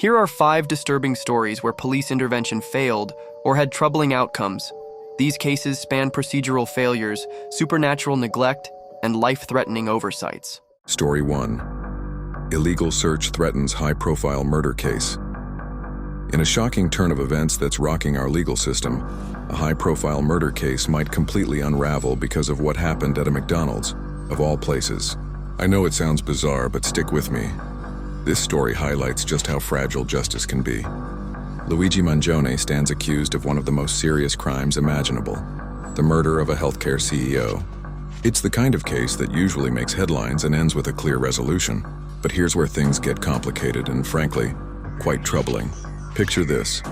Here are 5 disturbing stories where police intervention failed or had troubling outcomes. These cases span procedural failures, supernatural neglect, and life-threatening oversights. Story 1. Illegal search threatens high-profile murder case. In a shocking turn of events that's rocking our legal system, a high-profile murder case might completely unravel because of what happened at a McDonald's, of all places. I know it sounds bizarre, but stick with me. This story highlights just how fragile justice can be. Luigi Mangione stands accused of one of the most serious crimes imaginable, the murder of a healthcare CEO. It's the kind of case that usually makes headlines and ends with a clear resolution. But here's where things get complicated and, frankly, quite troubling. Picture this: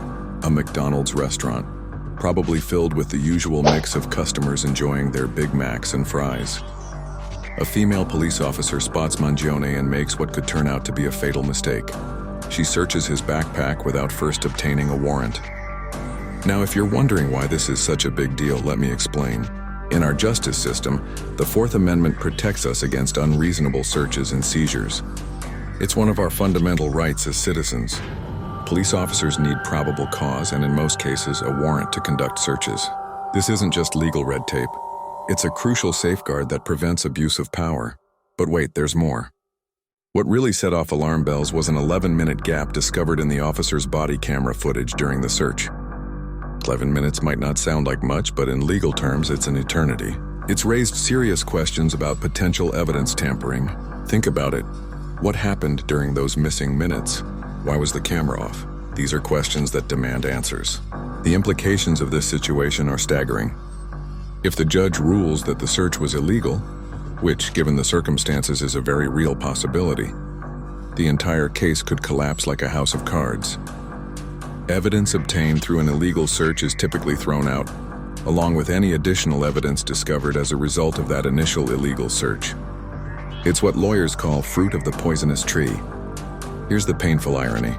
a McDonald's restaurant, probably filled with the usual mix of customers enjoying their Big Macs and fries. A female police officer spots Mangione and makes what could turn out to be a fatal mistake. She searches his backpack without first obtaining a warrant. Now, if you're wondering why this is such a big deal, let me explain. In our justice system, the Fourth Amendment protects us against unreasonable searches and seizures. It's one of our fundamental rights as citizens. Police officers need probable cause and, in most cases, a warrant to conduct searches. This isn't just legal red tape. It's a crucial safeguard that prevents abuse of power. But wait, there's more. What really set off alarm bells was an 11-minute gap discovered in the officer's body camera footage during the search. 11 minutes might not sound like much, but in legal terms, it's an eternity. It's raised serious questions about potential evidence tampering. Think about it. What happened during those missing minutes? Why was the camera off? These are questions that demand answers. The implications of this situation are staggering. If the judge rules that the search was illegal, which, given the circumstances, is a very real possibility, the entire case could collapse like a house of cards. Evidence obtained through an illegal search is typically thrown out, along with any additional evidence discovered as a result of that initial illegal search. It's what lawyers call fruit of the poisonous tree. Here's the painful irony.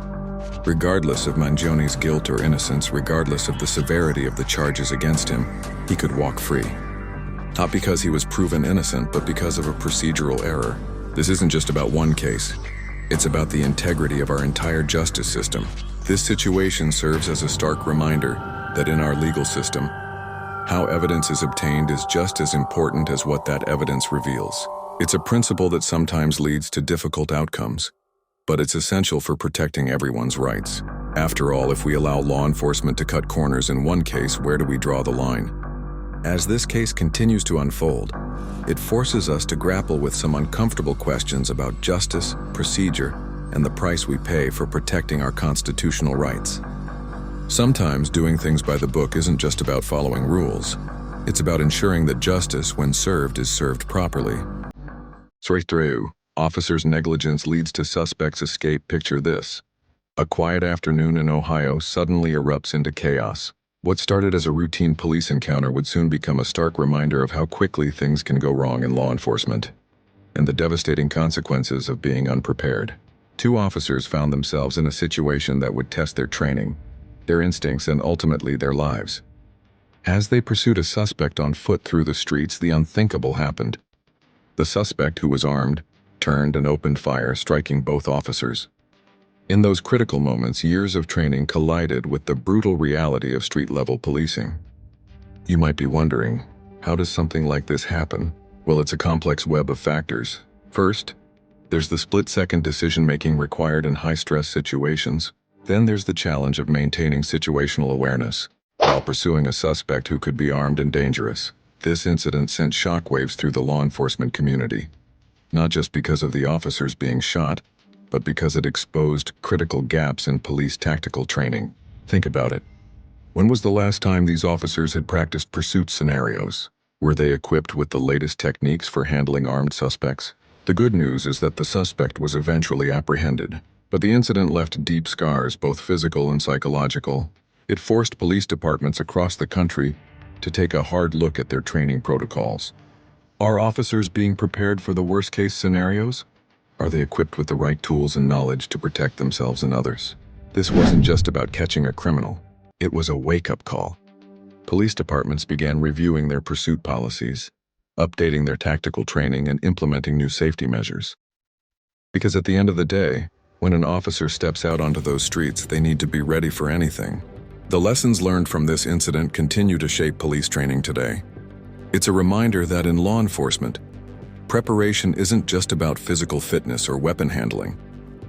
Regardless of Mangione's guilt or innocence, regardless of the severity of the charges against him, he could walk free. Not because he was proven innocent, but because of a procedural error. This isn't just about one case. It's about the integrity of our entire justice system. This situation serves as a stark reminder that in our legal system, how evidence is obtained is just as important as what that evidence reveals. It's a principle that sometimes leads to difficult outcomes, but it's essential for protecting everyone's rights. After all, if we allow law enforcement to cut corners in one case, where do we draw the line? As this case continues to unfold, it forces us to grapple with some uncomfortable questions about justice, procedure, and the price we pay for protecting our constitutional rights. Sometimes doing things by the book isn't just about following rules. It's about ensuring that justice, when served, is served properly. Story 3. Officer's negligence leads to suspect's escape. Picture this. A quiet afternoon in Ohio suddenly erupts into chaos. What started as a routine police encounter would soon become a stark reminder of how quickly things can go wrong in law enforcement, and the devastating consequences of being unprepared. 2 officers found themselves in a situation that would test their training, their instincts, and ultimately their lives. As they pursued a suspect on foot through the streets, the unthinkable happened. The suspect, who was armed, turned and opened fire, striking both officers. In those critical moments, years of training collided with the brutal reality of street-level policing. You might be wondering, how does something like this happen? Well, it's a complex web of factors. First, there's the split-second decision-making required in high-stress situations. Then there's the challenge of maintaining situational awareness while pursuing a suspect who could be armed and dangerous. This incident sent shockwaves through the law enforcement community, not just because of the officers being shot, but because it exposed critical gaps in police tactical training. Think about it. When was the last time these officers had practiced pursuit scenarios? Were they equipped with the latest techniques for handling armed suspects? The good news is that the suspect was eventually apprehended, but the incident left deep scars, both physical and psychological. It forced police departments across the country to take a hard look at their training protocols. Are officers being prepared for the worst-case scenarios? Are they equipped with the right tools and knowledge to protect themselves and others? This wasn't just about catching a criminal. It was a wake-up call. Police departments began reviewing their pursuit policies, updating their tactical training, and implementing new safety measures. Because at the end of the day, When an officer steps out onto those streets, they need to be ready for anything. The lessons learned from this incident continue to shape police training today. It's a reminder that in law enforcement, preparation isn't just about physical fitness or weapon handling.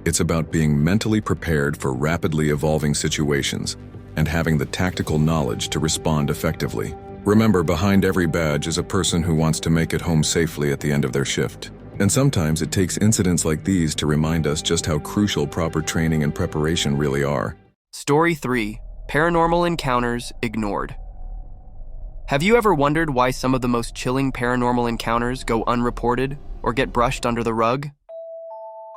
It's about being mentally prepared for rapidly evolving situations and having the tactical knowledge to respond effectively. Remember, behind every badge is a person who wants to make it home safely at the end of their shift. And sometimes it takes incidents like these to remind us just how crucial proper training and preparation really are. Story 3: Paranormal Encounters Ignored. Have you ever wondered why some of the most chilling paranormal encounters go unreported or get brushed under the rug?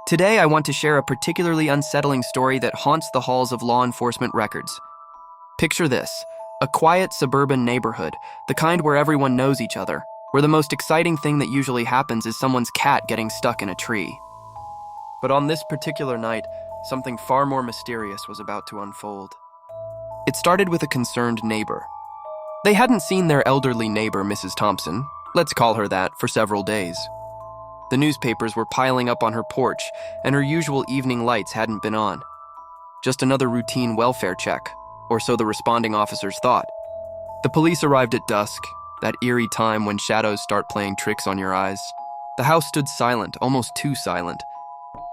Today, I want to share a particularly unsettling story that haunts the halls of law enforcement records. Picture this: a quiet suburban neighborhood, the kind where everyone knows each other, where the most exciting thing that usually happens is someone's cat getting stuck in a tree. But on this particular night, something far more mysterious was about to unfold. It started with a concerned neighbor. They hadn't seen their elderly neighbor, Mrs. Thompson, let's call her that, for several days. The newspapers were piling up on her porch, and her usual evening lights hadn't been on. Just another routine welfare check, or so the responding officers thought. The police arrived at dusk, that eerie time when shadows start playing tricks on your eyes. The house stood silent, almost too silent.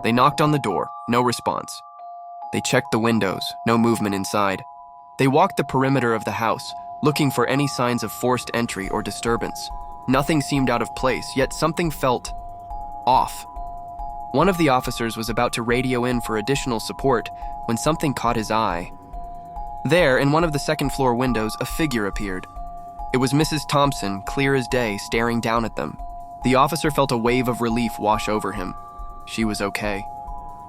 They knocked on the door, no response. They checked the windows, no movement inside. They walked the perimeter of the house, looking for any signs of forced entry or disturbance. Nothing seemed out of place, yet something felt off. One of the officers was about to radio in for additional support when something caught his eye. There, in one of the second-floor windows, a figure appeared. It was Mrs. Thompson, clear as day, staring down at them. The officer felt a wave of relief wash over him. She was okay.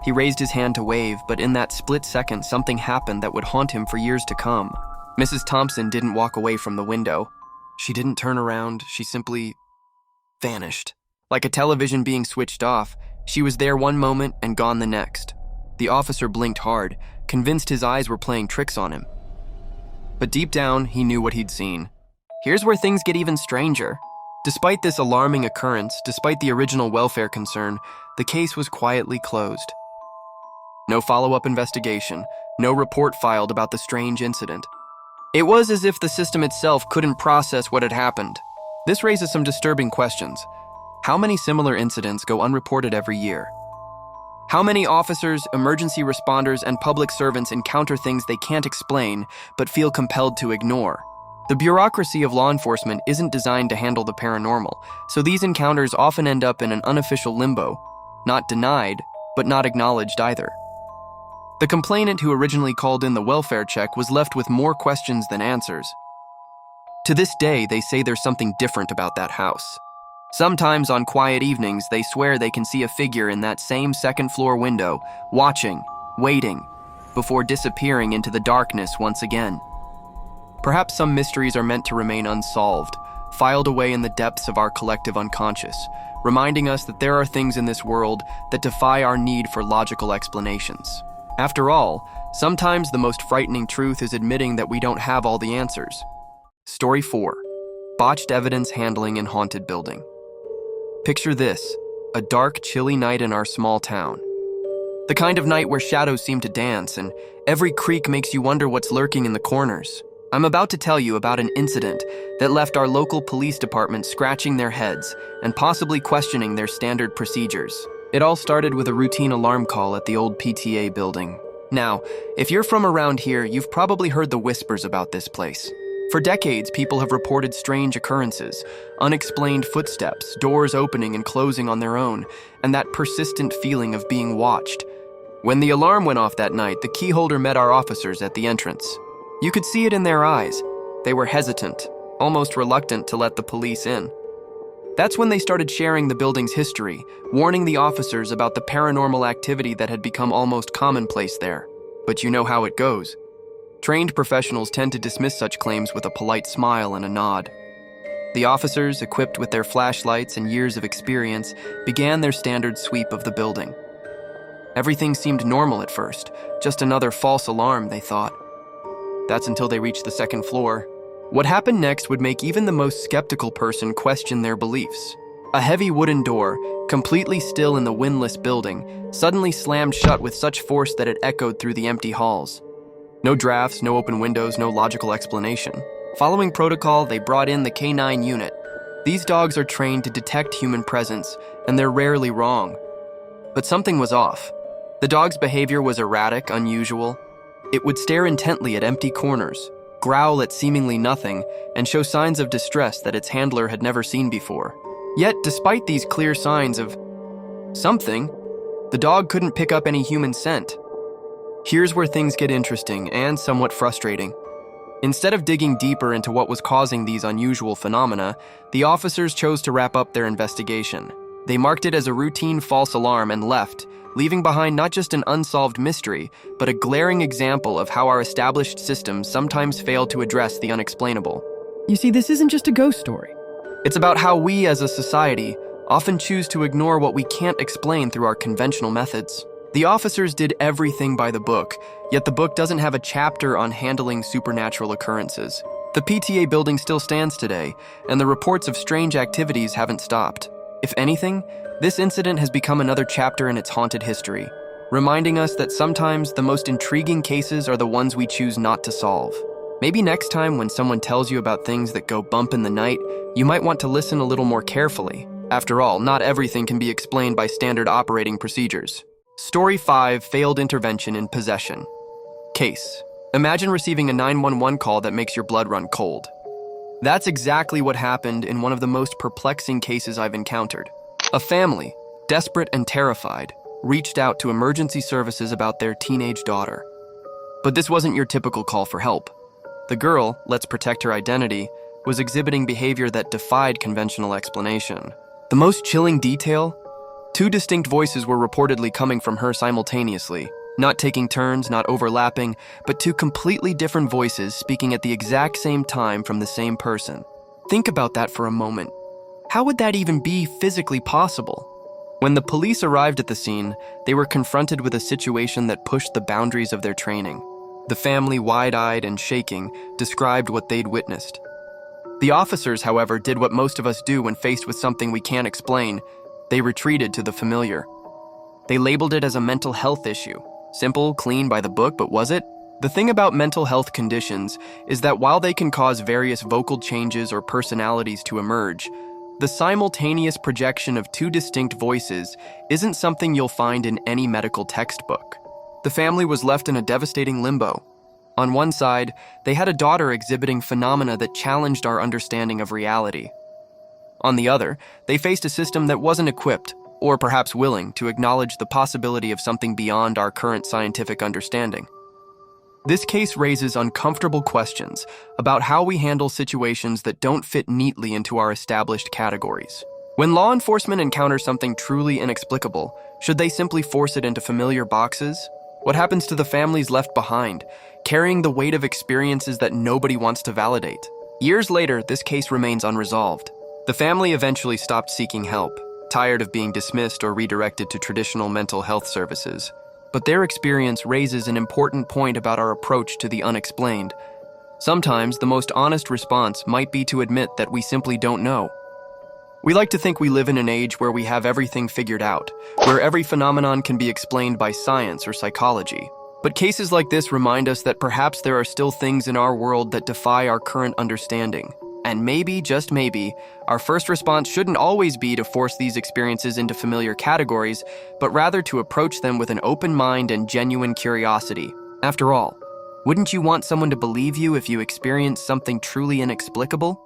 He raised his hand to wave, but in that split second, something happened that would haunt him for years to come. Mrs. Thompson didn't walk away from the window. She didn't turn around, she simply vanished. Like a television being switched off, she was there one moment and gone the next. The officer blinked hard, convinced his eyes were playing tricks on him. But deep down, he knew what he'd seen. Here's where things get even stranger. Despite this alarming occurrence, despite the original welfare concern, the case was quietly closed. No follow-up investigation, no report filed about the strange incident. It was as if the system itself couldn't process what had happened. This raises some disturbing questions. How many similar incidents go unreported every year? How many officers, emergency responders, and public servants encounter things they can't explain but feel compelled to ignore? The bureaucracy of law enforcement isn't designed to handle the paranormal, so these encounters often end up in an unofficial limbo, not denied, but not acknowledged either. The complainant who originally called in the welfare check was left with more questions than answers. To this day, they say there's something different about that house. Sometimes on quiet evenings, they swear they can see a figure in that same second-floor window, watching, waiting, before disappearing into the darkness once again. Perhaps some mysteries are meant to remain unsolved, filed away in the depths of our collective unconscious, reminding us that there are things in this world that defy our need for logical explanations. After all, sometimes the most frightening truth is admitting that we don't have all the answers. Story 4: Botched Evidence Handling in Haunted Building. Picture this: a dark, chilly night in our small town. The kind of night where shadows seem to dance and every creak makes you wonder what's lurking in the corners. I'm about to tell you about an incident that left our local police department scratching their heads and possibly questioning their standard procedures. It all started with a routine alarm call at the old PTA building. Now, if you're from around here, you've probably heard the whispers about this place. For decades, people have reported strange occurrences, unexplained footsteps, doors opening and closing on their own, and that persistent feeling of being watched. When the alarm went off that night, the key holder met our officers at the entrance. You could see it in their eyes. They were hesitant, almost reluctant to let the police in. That's when they started sharing the building's history, warning the officers about the paranormal activity that had become almost commonplace there. But you know how it goes. Trained professionals tend to dismiss such claims with a polite smile and a nod. The officers, equipped with their flashlights and years of experience, began their standard sweep of the building. Everything seemed normal at first, just another false alarm, they thought. That's until they reached the second floor. What happened next would make even the most skeptical person question their beliefs. A heavy wooden door, completely still in the windless building, suddenly slammed shut with such force that it echoed through the empty halls. No drafts, no open windows, no logical explanation. Following protocol, they brought in the K9 unit. These dogs are trained to detect human presence, and they're rarely wrong. But something was off. The dog's behavior was erratic, unusual. It would stare intently at empty corners, growl at seemingly nothing, and show signs of distress that its handler had never seen before. Yet, despite these clear signs of something, the dog couldn't pick up any human scent. Here's where things get interesting and somewhat frustrating. Instead of digging deeper into what was causing these unusual phenomena, the officers chose to wrap up their investigation. They marked it as a routine false alarm and left, leaving behind not just an unsolved mystery, but a glaring example of how our established systems sometimes fail to address the unexplainable. You see, this isn't just a ghost story. It's about how we as a society often choose to ignore what we can't explain through our conventional methods. The officers did everything by the book, yet the book doesn't have a chapter on handling supernatural occurrences. The PTA building still stands today, and the reports of strange activities haven't stopped. If anything, this incident has become another chapter in its haunted history, reminding us that sometimes the most intriguing cases are the ones we choose not to solve. Maybe next time when someone tells you about things that go bump in the night, you might want to listen a little more carefully. After all, not everything can be explained by standard operating procedures. Story 5, Failed Intervention in Possession. Case. Imagine receiving a 911 call that makes your blood run cold. That's exactly what happened in one of the most perplexing cases I've encountered. A family, desperate and terrified, reached out to emergency services about their teenage daughter. But this wasn't your typical call for help. The girl, let's protect her identity, was exhibiting behavior that defied conventional explanation. The most chilling detail? 2 distinct voices were reportedly coming from her simultaneously, not taking turns, not overlapping, but 2 completely different voices speaking at the exact same time from the same person. Think about that for a moment. How would that even be physically possible? When the police arrived at the scene, they were confronted with a situation that pushed the boundaries of their training. The family, wide-eyed and shaking, described what they'd witnessed. The officers, however, did what most of us do when faced with something we can't explain. They retreated to the familiar. They labeled it as a mental health issue. Simple, clean, by the book, but was it? The thing about mental health conditions is that while they can cause various vocal changes or personalities to emerge, the simultaneous projection of 2 distinct voices isn't something you'll find in any medical textbook. The family was left in a devastating limbo. On one side, they had a daughter exhibiting phenomena that challenged our understanding of reality. On the other, they faced a system that wasn't equipped, or perhaps willing, to acknowledge the possibility of something beyond our current scientific understanding. This case raises uncomfortable questions about how we handle situations that don't fit neatly into our established categories. When law enforcement encounters something truly inexplicable, should they simply force it into familiar boxes? What happens to the families left behind, carrying the weight of experiences that nobody wants to validate? Years later, this case remains unresolved. The family eventually stopped seeking help, tired of being dismissed or redirected to traditional mental health services. But their experience raises an important point about our approach to the unexplained. Sometimes the most honest response might be to admit that we simply don't know. We like to think we live in an age where we have everything figured out, where every phenomenon can be explained by science or psychology. But cases like this remind us that perhaps there are still things in our world that defy our current understanding. And maybe, just maybe, our first response shouldn't always be to force these experiences into familiar categories, but rather to approach them with an open mind and genuine curiosity. After all, wouldn't you want someone to believe you if you experienced something truly inexplicable?